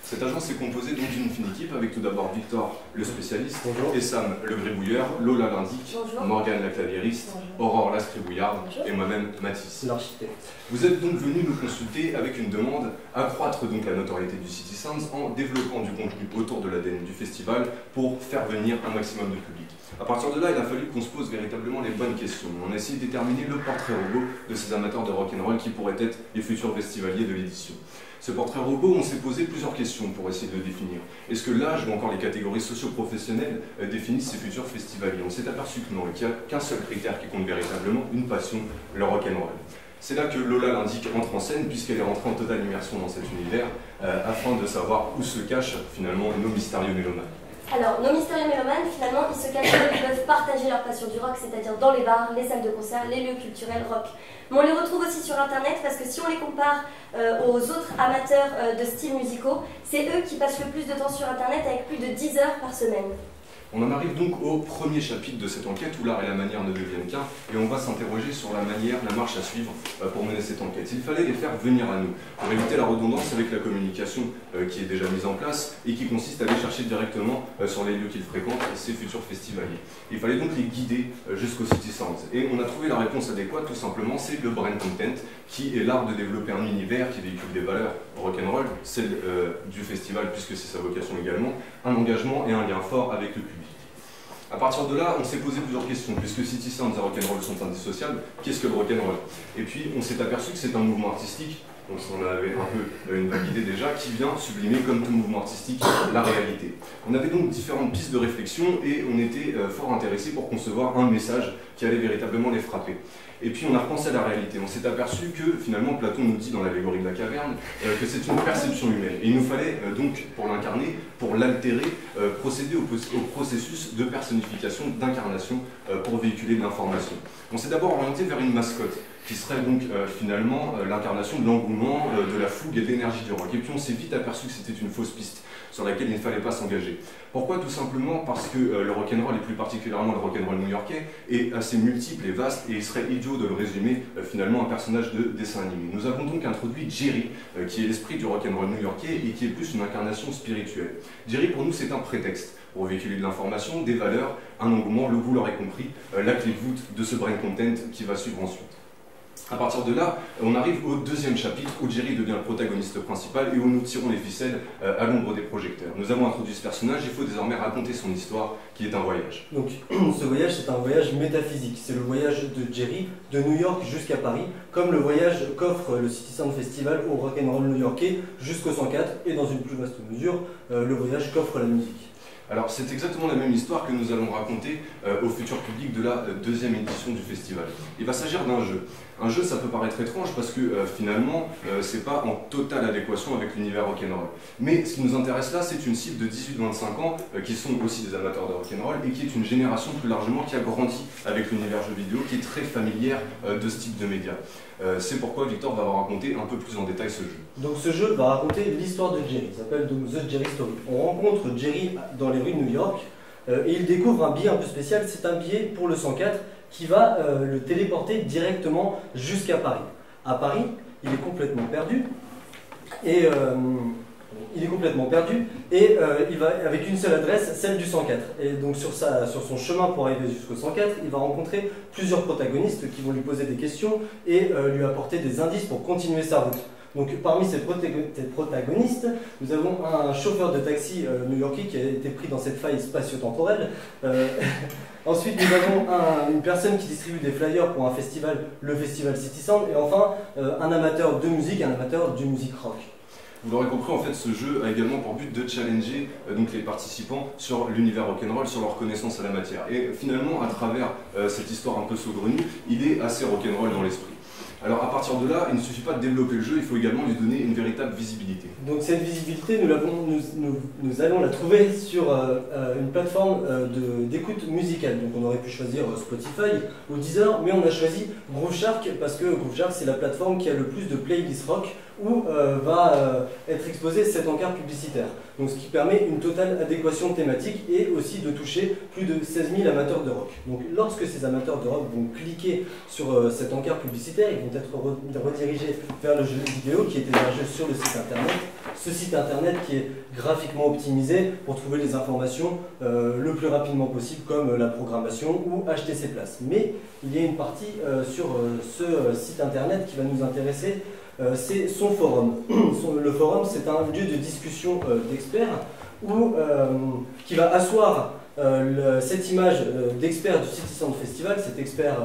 Cette agence est composée donc d'une fine équipe avec tout d'abord Victor, le spécialiste, Bonjour. et Sam, le gribouilleur, Lola l'indique, Morgane la claviériste, Aurore la scribouillarde et moi-même Mathis. L'architecte. Vous êtes donc venus nous consulter avec une demande accroître donc la notoriété du City Sounds en développant du contenu autour de l'ADN du festival pour faire venir un maximum de public. À partir de là, il a fallu qu'on se pose véritablement les bonnes questions. On a essayé de déterminer le portrait robot de ces amateurs de rock'n'roll qui pourraient être les futurs festivaliers de l'édition. Ce portrait robot, on s'est posé plusieurs questions pour essayer de le définir. Est-ce que l'âge ou encore les catégories socio-professionnelles définissent ces futurs festivaliers? On s'est aperçu que non, et qu'il n'y a qu'un seul critère qui compte véritablement, une passion, le rock'n'roll. C'est là que Lola l'indique entre en scène, puisqu'elle est rentrée en totale immersion dans cet univers, afin de savoir où se cachent finalement nos mystérieux mélomanes. Alors, nos mystérieux mélomanes, finalement, ils se cachent là où ils peuvent partager leur passion du rock, c'est-à-dire dans les bars, les salles de concert, les lieux culturels rock. Mais on les retrouve aussi sur Internet parce que si on les compare aux autres amateurs de styles musicaux, c'est eux qui passent le plus de temps sur Internet avec plus de 10 heures par semaine. On en arrive donc au premier chapitre de cette enquête où l'art et la manière ne deviennent qu'un, et on va s'interroger sur la manière, la marche à suivre pour mener cette enquête. Il fallait les faire venir à nous, pour éviter la redondance avec la communication qui est déjà mise en place et qui consiste à aller chercher directement sur les lieux qu'ils fréquentent ces futurs festivaliers. Il fallait donc les guider jusqu'au City Sounds. Et on a trouvé la réponse adéquate, tout simplement, c'est le brand content, qui est l'art de développer un univers qui véhicule des valeurs rock'n'roll, celle du festival puisque c'est sa vocation également, un engagement et un lien fort avec le public. À partir de là, on s'est posé plusieurs questions, puisque City Sounds et rock'n'roll sont indissociables, qu'est-ce que le rock'n'roll? Et puis on s'est aperçu que c'est un mouvement artistique, donc on avait un peu une vague idée déjà, qui vient sublimer comme tout mouvement artistique la réalité. On avait donc différentes pistes de réflexion et on était fort intéressés pour concevoir un message qui allait véritablement les frapper. Et puis on a repensé à la réalité, on s'est aperçu que finalement Platon nous dit dans l'allégorie de la caverne que c'est une perception humaine. Et il nous fallait donc, pour l'incarner, pour l'altérer, procéder au processus de personnification, d'incarnation pour véhiculer de l'information. On s'est d'abord orienté vers une mascotte, qui serait donc finalement l'incarnation de l'engouement, de la fougue et de l'énergie du rock. Et puis on s'est vite aperçu que c'était une fausse piste sur laquelle il ne fallait pas s'engager. Pourquoi? Tout simplement parce que le rock'n'roll, et plus particulièrement le rock'n'roll new-yorkais, est assez multiple et vaste, et il serait idiot de le résumer finalement à un personnage de dessin animé. Nous avons donc introduit Jerry, qui est l'esprit du rock'n'roll new-yorkais et qui est plus une incarnation spirituelle. Jerry, pour nous, c'est un prétexte pour véhiculer de l'information, des valeurs, un engouement, vous l'aurez compris, la clé de voûte de ce brain content qui va suivre ensuite. À partir de là, on arrive au deuxième chapitre où Jerry devient le protagoniste principal et où nous tirons les ficelles à l'ombre des projecteurs. Nous avons introduit ce personnage, il faut désormais raconter son histoire qui est un voyage. Donc ce voyage, c'est un voyage métaphysique. C'est le voyage de Jerry de New York jusqu'à Paris, comme le voyage qu'offre le City Sound Festival au rock'n'roll new-yorkais jusqu'au 104 et dans une plus vaste mesure, le voyage qu'offre la musique. Alors c'est exactement la même histoire que nous allons raconter au futur public de la deuxième édition du festival. Il va s'agir d'un jeu. Un jeu, ça peut paraître étrange parce que finalement, c'est pas en totale adéquation avec l'univers rock'n'roll. Mais ce qui nous intéresse là, c'est une cible de 18-25 ans qui sont aussi des amateurs de rock'n'roll et qui est une génération plus largement qui a grandi avec l'univers jeu vidéo, qui est très familière de ce type de médias. C'est pourquoi Victor va vous raconter un peu plus en détail ce jeu. Donc ce jeu va raconter l'histoire de Jerry, il s'appelle donc The Jerry Story. On rencontre Jerry dans les rues de New York et il découvre un billet un peu spécial, c'est un billet pour le 104 qui va le téléporter directement jusqu'à Paris. À Paris, il est complètement perdu et il va avec une seule adresse, celle du 104. Et donc sur son chemin pour arriver jusqu'au 104, il va rencontrer plusieurs protagonistes qui vont lui poser des questions et lui apporter des indices pour continuer sa route. Donc parmi ces protagonistes, nous avons un chauffeur de taxi new-yorkais qui a été pris dans cette faille spatio-temporelle. Ensuite, nous avons une personne qui distribue des flyers pour un festival, le festival City Sound. Et enfin, un amateur de musique, un amateur de musique rock. Vous l'aurez compris, en fait, ce jeu a également pour but de challenger donc les participants sur l'univers rock'n'roll, sur leur connaissance à la matière. Et finalement, à travers cette histoire un peu saugrenue, il est assez rock'n'roll dans l'esprit. Alors à partir de là, il ne suffit pas de développer le jeu, il faut également lui donner une véritable visibilité. Donc cette visibilité, nous allons la trouver sur une plateforme d'écoute musicale. Donc on aurait pu choisir Spotify ou Deezer, mais on a choisi Groove Shark parce que Groove Shark c'est la plateforme qui a le plus de playlists rock où va être exposé cet encart publicitaire. Donc ce qui permet une totale adéquation thématique et aussi de toucher plus de 16 000 amateurs de rock. Donc lorsque ces amateurs de rock vont cliquer sur cet encart publicitaire, ils vont être redirigés vers le jeu vidéo qui est hébergé sur le site internet. Ce site internet qui est graphiquement optimisé pour trouver les informations le plus rapidement possible, comme la programmation ou acheter ses places. Mais il y a une partie sur ce site internet qui va nous intéresser, c'est son forum. Le forum, c'est un lieu de discussion d'experts qui va asseoir cette image d'expert du City Sound Festival, cet expert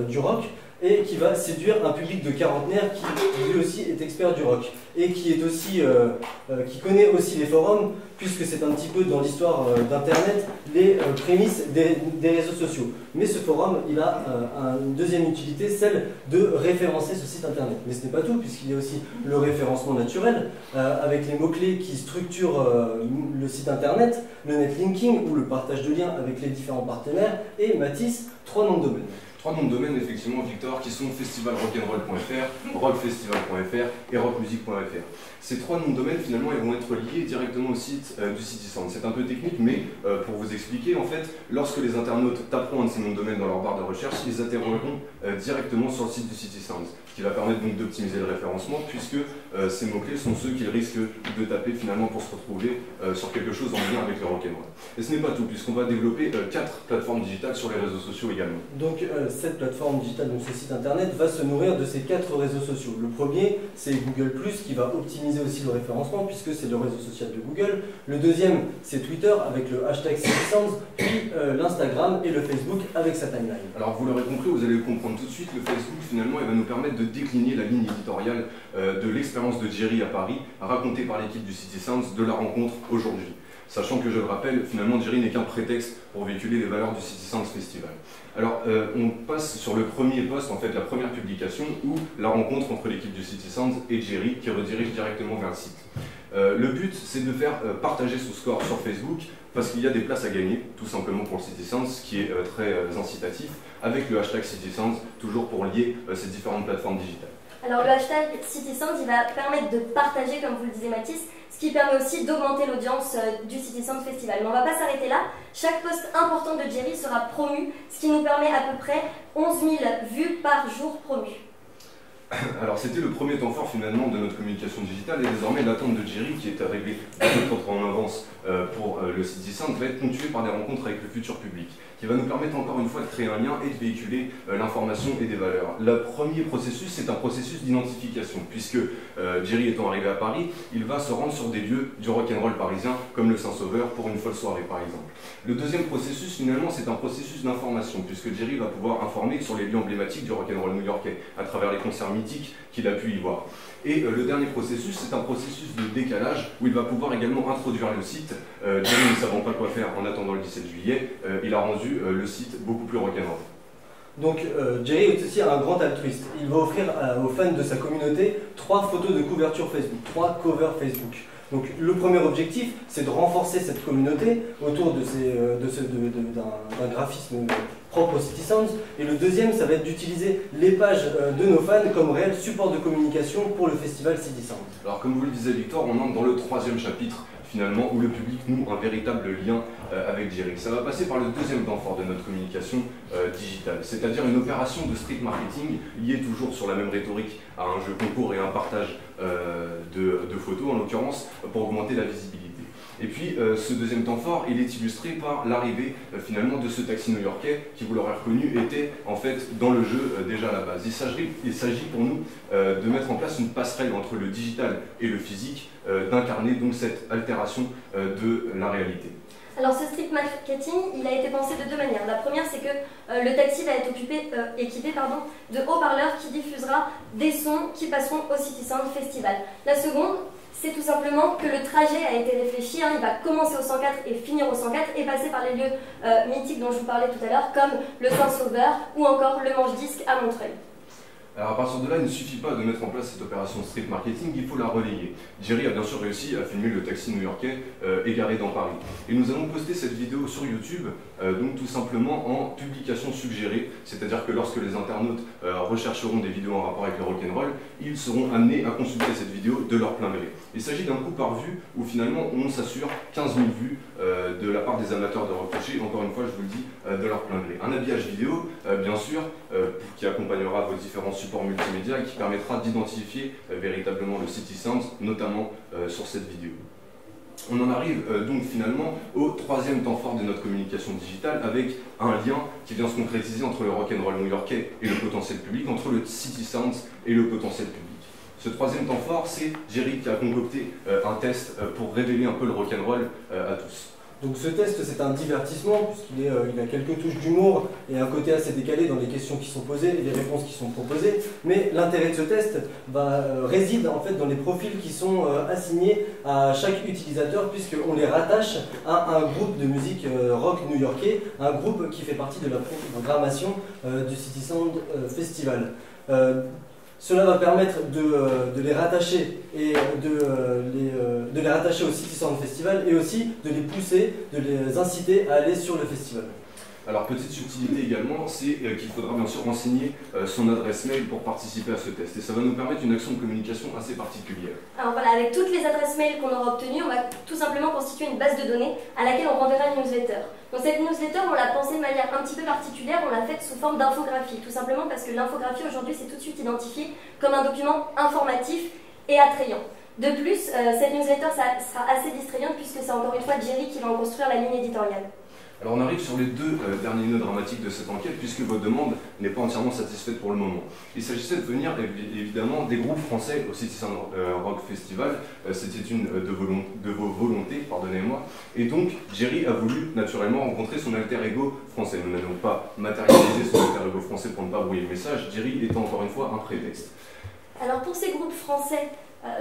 du rock, et qui va séduire un public de quarantenaires qui lui aussi est expert du rock et qui est aussi qui connaît aussi les forums, puisque c'est un petit peu dans l'histoire d'internet les prémices des réseaux sociaux. Mais ce forum, il a une deuxième utilité, celle de référencer ce site internet. Mais ce n'est pas tout, puisqu'il y a aussi le référencement naturel avec les mots-clés qui structurent le site internet, le netlinking ou le partage de liens avec les différents partenaires, et Mathis, 3 noms de domaine. 3 noms de domaine, effectivement, Victor, qui sont festivalrock'n'roll.fr, rockfestival.fr et rockmusic.fr. Ces 3 noms de domaine, finalement, ils vont être liés directement au site du City Sound. C'est un peu technique, mais pour vous expliquer, en fait, lorsque les internautes taperont un de ces noms de domaine dans leur barre de recherche, ils atterriront directement sur le site du City Sound, ce qui va permettre donc d'optimiser le référencement, puisque ces mots-clés sont ceux qu'ils risquent de taper finalement pour se retrouver sur quelque chose en lien avec le rock'n'roll. Et ce n'est pas tout, puisqu'on va développer 4 plateformes digitales sur les réseaux sociaux également. Donc cette plateforme digitale, donc ce site internet, va se nourrir de ces 4 réseaux sociaux. Le premier, c'est Google+, qui va optimiser aussi le référencement, puisque c'est le réseau social de Google. Le deuxième, c'est Twitter, avec le hashtag CitySounds, puis l'Instagram et le Facebook avec sa timeline. Alors vous l'aurez compris, vous allez le comprendre tout de suite, le Facebook finalement il va nous permettre de décliner la ligne éditoriale de l'expérience de Jerry à Paris, racontée par l'équipe du City Sounds de la rencontre aujourd'hui. Sachant que, je le rappelle, finalement Jerry n'est qu'un prétexte pour véhiculer les valeurs du City Sounds Festival. Alors on passe sur le premier post, en fait la première publication, où la rencontre entre l'équipe du City Sounds et Jerry qui redirige directement vers le site. Le but, c'est de faire partager ce score sur Facebook, parce qu'il y a des places à gagner, tout simplement pour le City Sounds, ce qui est très incitatif, avec le hashtag City Sounds, toujours pour lier ces différentes plateformes digitales. Alors le hashtag CitySounds, il va permettre de partager, comme vous le disiez Mathis, ce qui permet aussi d'augmenter l'audience du City Sounds Festival. Mais on ne va pas s'arrêter là. Chaque post important de Jerry sera promu, ce qui nous permet à peu près 11 000 vues par jour promues. Alors c'était le premier temps fort finalement de notre communication digitale, et désormais l'attente de Jerry, qui est arrivée peut-être en avance pour le City Sounds, va être ponctuée par des rencontres avec le futur public, qui va nous permettre encore une fois de créer un lien et de véhiculer l'information et des valeurs. Le premier processus, c'est un processus d'identification, puisque Jerry étant arrivé à Paris, il va se rendre sur des lieux du rock'n'roll parisien, comme le Saint-Sauveur, pour une folle soirée par exemple. Le deuxième processus, finalement, c'est un processus d'information, puisque Jerry va pouvoir informer sur les lieux emblématiques du rock'n'roll new-yorkais, à travers les concerts mythiques qu'il a pu y voir. Et le dernier processus, c'est un processus de décalage, où il va pouvoir également introduire le site. Jerry, ne savant pas quoi faire en attendant le 17 juillet, il a rendu le site beaucoup plus rock'n'roll. Donc Jerry est aussi un grand altruiste. Il va offrir aux fans de sa communauté 3 photos de couverture Facebook, 3 covers Facebook. Donc le premier objectif, c'est de renforcer cette communauté autour d'un graphisme propre au City Sounds. Et le deuxième, ça va être d'utiliser les pages de nos fans comme réel support de communication pour le festival City Sounds. Alors comme vous le disiez Victor, on entre dans le 3e chapitre finalement, où le public noue un véritable lien avec Jerry. Ça va passer par le deuxième temps fort de notre communication digitale, c'est-à-dire une opération de street marketing liée toujours sur la même rhétorique à un jeu concours et à un partage de photos en l'occurrence, pour augmenter la visibilité. Et puis ce deuxième temps fort, il est illustré par l'arrivée finalement de ce taxi new-yorkais qui, vous l'aurez reconnu, était en fait dans le jeu déjà à la base. Il s'agit pour nous de mettre en place une passerelle entre le digital et le physique, d'incarner donc cette altération de la réalité. Alors ce street marketing, il a été pensé de 2 manières. La première, c'est que le taxi va être équipé de haut-parleurs qui diffusera des sons qui passeront au City Sound Festival. La seconde, c'est tout simplement que le trajet a été réfléchi, il va commencer au 104 et finir au 104 et passer par les lieux mythiques dont je vous parlais tout à l'heure, comme le Saint-Sauveur ou encore le Manche-Disque à Montreuil. Alors à partir de là, il ne suffit pas de mettre en place cette opération street marketing, il faut la relayer. Jerry a bien sûr réussi à filmer le taxi new-yorkais égaré dans Paris. Et nous allons poster cette vidéo sur YouTube donc tout simplement en publication suggérée, c'est-à-dire que lorsque les internautes rechercheront des vidéos en rapport avec le rock'n'roll, ils seront amenés à consulter cette vidéo de leur plein gré. Il s'agit d'un coup par vue où finalement on s'assure 15 000 vues de la part des amateurs de rock touché, encore une fois je vous le dis, de leur plein gré. Un habillage vidéo, bien sûr, qui accompagnera vos différents supports multimédia et qui permettra d'identifier véritablement le City Sound, notamment sur cette vidéo. On en arrive donc finalement au troisième temps fort de notre communication digitale avec un lien qui vient se concrétiser entre le rock'n'roll new-yorkais et le potentiel public, entre le City Sound et le potentiel public. Ce troisième temps fort, c'est Jerry qui a concocté un test pour révéler un peu le rock'n'roll à tous. Donc ce test, c'est un divertissement, puisqu'il a quelques touches d'humour et un côté assez décalé dans les questions qui sont posées et les réponses qui sont proposées. Mais l'intérêt de ce test réside en fait dans les profils qui sont assignés à chaque utilisateur, puisqu'on les rattache à un groupe de musique rock new-yorkais, un groupe qui fait partie de la programmation du City Sound Festival. Cela va permettre de les rattacher et de les rattacher au City Sound Festival et aussi de les pousser, de les inciter à aller sur le festival. Alors petite subtilité également, c'est qu'il faudra bien sûr renseigner son adresse mail pour participer à ce test et ça va nous permettre une action de communication assez particulière. Alors voilà, avec toutes les adresses mail qu'on aura obtenues, on va tout simplement constituer une base de données à laquelle on renverra une newsletter. Donc cette newsletter, on l'a pensée de manière un petit peu particulière, on l'a faite sous forme d'infographie, tout simplement parce que l'infographie aujourd'hui c'est tout de suite identifié comme un document informatif et attrayant. De plus, cette newsletter sera assez distrayante puisque c'est encore une fois Jerry qui va en construire la ligne éditoriale. Alors on arrive sur les deux derniers nœuds dramatiques de cette enquête puisque votre demande n'est pas entièrement satisfaite pour le moment. Il s'agissait de venir évidemment des groupes français au City Sound Rock Festival, c'était une de vos volontés, pardonnez-moi, et donc Jerry a voulu naturellement rencontrer son alter ego français. Nous n'allons pas matérialiser son alter ego français pour ne pas brouiller le message, Jerry étant encore une fois un prétexte. Alors pour ces groupes français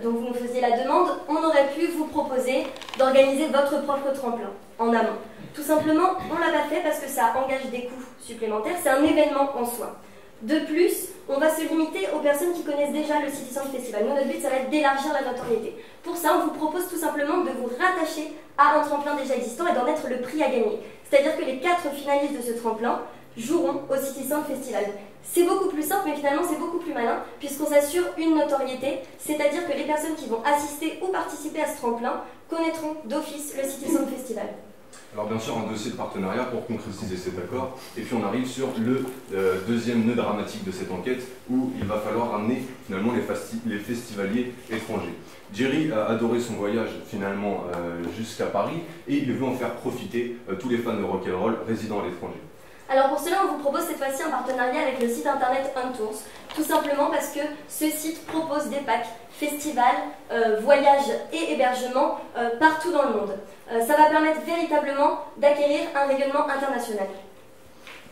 dont vous nous faisiez la demande, on aurait pu vous proposer d'organiser votre propre tremplin en amont. Tout simplement, on ne l'a pas fait parce que ça engage des coûts supplémentaires, c'est un événement en soi. De plus, on va se limiter aux personnes qui connaissent déjà le City Sound Festival. Nous, notre but, ça va être d'élargir la notoriété. Pour ça, on vous propose tout simplement de vous rattacher à un tremplin déjà existant et d'en être le prix à gagner. C'est-à-dire que les 4 finalistes de ce tremplin joueront au City Sound Festival. C'est beaucoup plus simple, mais finalement c'est beaucoup plus malin, puisqu'on s'assure une notoriété, c'est-à-dire que les personnes qui vont assister ou participer à ce tremplin connaîtront d'office le City Sound Festival. Alors bien sûr un dossier de partenariat pour concrétiser cet accord, et puis on arrive sur le deuxième nœud dramatique de cette enquête, où il va falloir ramener finalement les festivaliers étrangers. Jerry a adoré son voyage finalement jusqu'à Paris, et il veut en faire profiter tous les fans de rock'n'roll résidant à l'étranger. Alors pour cela, on vous propose cette fois-ci un partenariat avec le site internet Untours, tout simplement parce que ce site propose des packs festivals, voyages et hébergements partout dans le monde. Ça va permettre véritablement d'acquérir un rayonnement international.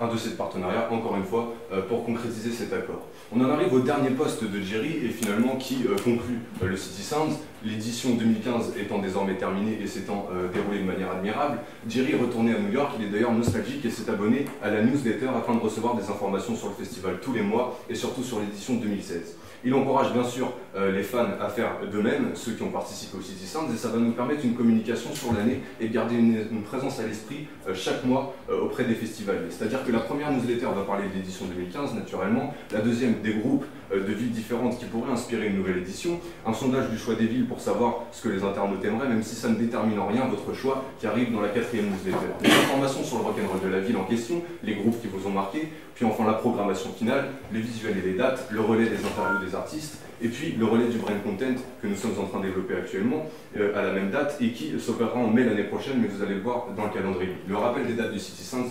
Un dossier de partenariat, encore une fois, pour concrétiser cet accord. On en arrive au dernier poste de Jerry et finalement qui conclut le City Sound. L'édition 2015 étant désormais terminée et s'étant déroulée de manière admirable, Jerry est retourné à New York, il est d'ailleurs nostalgique et s'est abonné à la newsletter afin de recevoir des informations sur le festival tous les mois et surtout sur l'édition 2016. Il encourage bien sûr les fans à faire de même, ceux qui ont participé au City Sound, et ça va nous permettre une communication sur l'année et de garder une présence à l'esprit chaque mois auprès des festivaliers. C'est-à-dire que la première newsletter va parler de l'édition 2015 naturellement, la deuxième des groupes de villes différentes qui pourraient inspirer une nouvelle édition, un sondage du choix des villes pour savoir ce que les internautes aimeraient, même si ça ne détermine en rien votre choix qui arrive dans la 4e newsletter. Les informations sur le rock'n'roll de la ville en question, les groupes qui vous ont marqué, puis enfin la programmation finale, les visuels et les dates, le relais des interviews des artistes, et puis le relais du brain content que nous sommes en train de développer actuellement à la même date et qui s'opérera en mai l'année prochaine, mais vous allez le voir dans le calendrier. Le rappel des dates du City Sound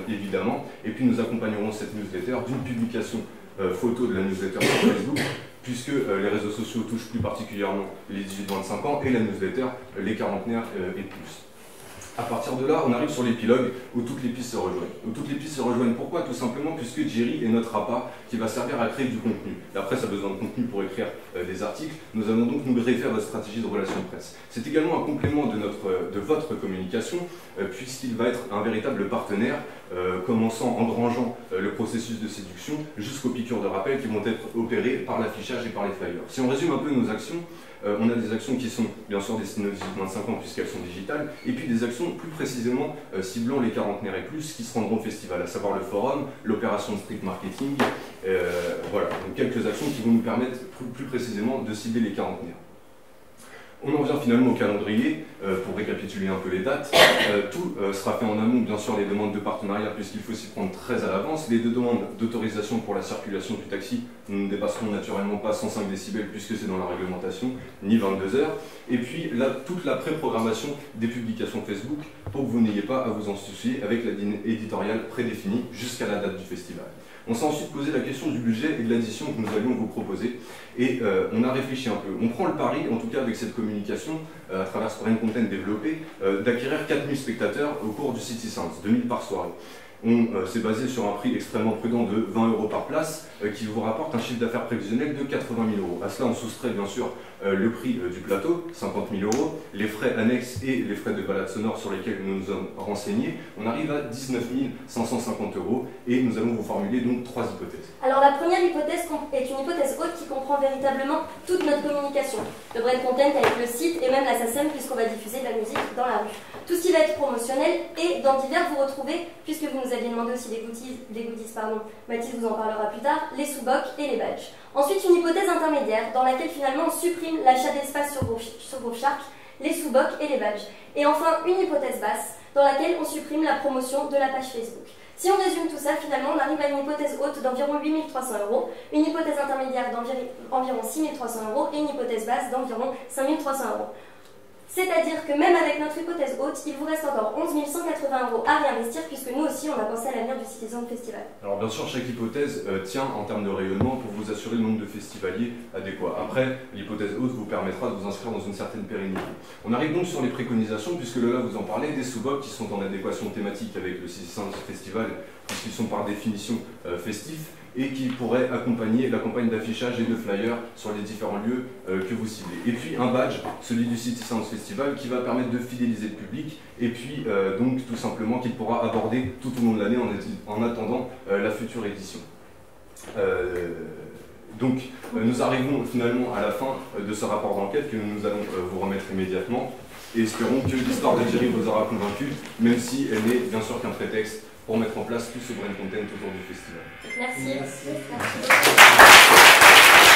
évidemment, et puis nous accompagnerons cette newsletter d'une publication photo de la newsletter sur Facebook, puisque les réseaux sociaux touchent plus particulièrement les 18-25 ans et la newsletter les quarantenaires et plus. À partir de là, on arrive sur l'épilogue où toutes les pistes se rejoignent. Pourquoi? Tout simplement puisque Jerry est notre appât qui va servir à créer du contenu. La presse a besoin de contenu pour écrire des articles. Nous allons donc nous greffer à votre stratégie de relations presse. C'est également un complément de votre communication puisqu'il va être un véritable partenaire commençant en engrangeant le processus de séduction jusqu'aux piqûres de rappel qui vont être opérées par l'affichage et par les flyers. Si on résume un peu nos actions, on a des actions qui sont bien sûr destinées aux 18-25 ans puisqu'elles sont digitales, et puis des actions actions plus précisément ciblant les quarantenaires et plus qui se rendront au festival, à savoir le forum, l'opération de street marketing, voilà, donc quelques actions qui vont nous permettre plus précisément de cibler les quarantenaires. On en vient finalement au calendrier, pour récapituler un peu les dates. Tout sera fait en amont, bien sûr, les demandes de partenariat, puisqu'il faut s'y prendre très à l'avance. Les deux demandes d'autorisation pour la circulation du taxi, nous ne dépasserons naturellement pas 105 décibels, puisque c'est dans la réglementation, ni 22 heures. Et puis, là, toute la pré-programmation des publications Facebook, pour que vous n'ayez pas à vous en soucier, avec la ligne éditoriale prédéfinie jusqu'à la date du festival. On s'est ensuite posé la question du budget et de l'addition que nous allions vous proposer. Et on a réfléchi un peu. On prend le pari, en tout cas avec cette communication, à travers ce brain content développé, d'acquérir 4000 spectateurs au cours du City Sounds, 2000 par soirée. On s'est basé sur un prix extrêmement prudent de 20 € par place, qui vous rapporte un chiffre d'affaires prévisionnel de 80 000 €. À cela, on soustrait bien sûr le prix du plateau, 50 000 €, les frais annexes et les frais de balade sonore sur lesquels nous nous sommes renseignés. On arrive à 19 550 € et nous allons vous formuler donc 3 hypothèses. Alors la première hypothèse est une hypothèse haute qui comprend véritablement toute notre communication. Le brain content avec le site et même la SACEM puisqu'on va diffuser de la musique dans la rue. Tout ce qui va être promotionnel et dans divers vous retrouvez, puisque vous nous aviez demandé aussi des goodies, Mathilde vous en parlera plus tard, les sous-bocs et les badges. Ensuite une hypothèse intermédiaire dans laquelle finalement on supprime l'achat d'espace sur vos charques, les sous-bocs et les badges. Et enfin une hypothèse basse dans laquelle on supprime la promotion de la page Facebook. Si on résume tout ça, finalement, on arrive à une hypothèse haute d'environ 8 300 €, une hypothèse intermédiaire d'environ 6 300 € et une hypothèse basse d'environ 5 300 €. C'est-à-dire que même avec notre hypothèse haute, il vous reste encore 11 180 € à réinvestir puisque nous aussi, on a pensé à l'avenir du Citizen Festival. Alors bien sûr, chaque hypothèse tient en termes de rayonnement pour vous assurer le nombre de festivaliers adéquats. Après, l'hypothèse haute vous permettra de vous inscrire dans une certaine pérennité. On arrive donc sur les préconisations, puisque Lola vous en parlait, des sous-bocs qui sont en adéquation thématique avec le Citizen Festival, puisqu'ils sont par définition festifs, et qui pourraient accompagner la campagne d'affichage et de flyers sur les différents lieux que vous ciblez. Et puis un badge, celui du City Sounds Festival, qui va permettre de fidéliser le public, et puis donc tout simplement qu'il pourra aborder tout au long de l'année en attendant la future édition. Donc nous arrivons finalement à la fin de ce rapport d'enquête que nous allons vous remettre immédiatement, et espérons que l'histoire de Jerry vous aura convaincu, même si elle n'est bien sûr qu'un prétexte pour mettre en place tout ce brain content autour du festival. Merci. Merci. Merci.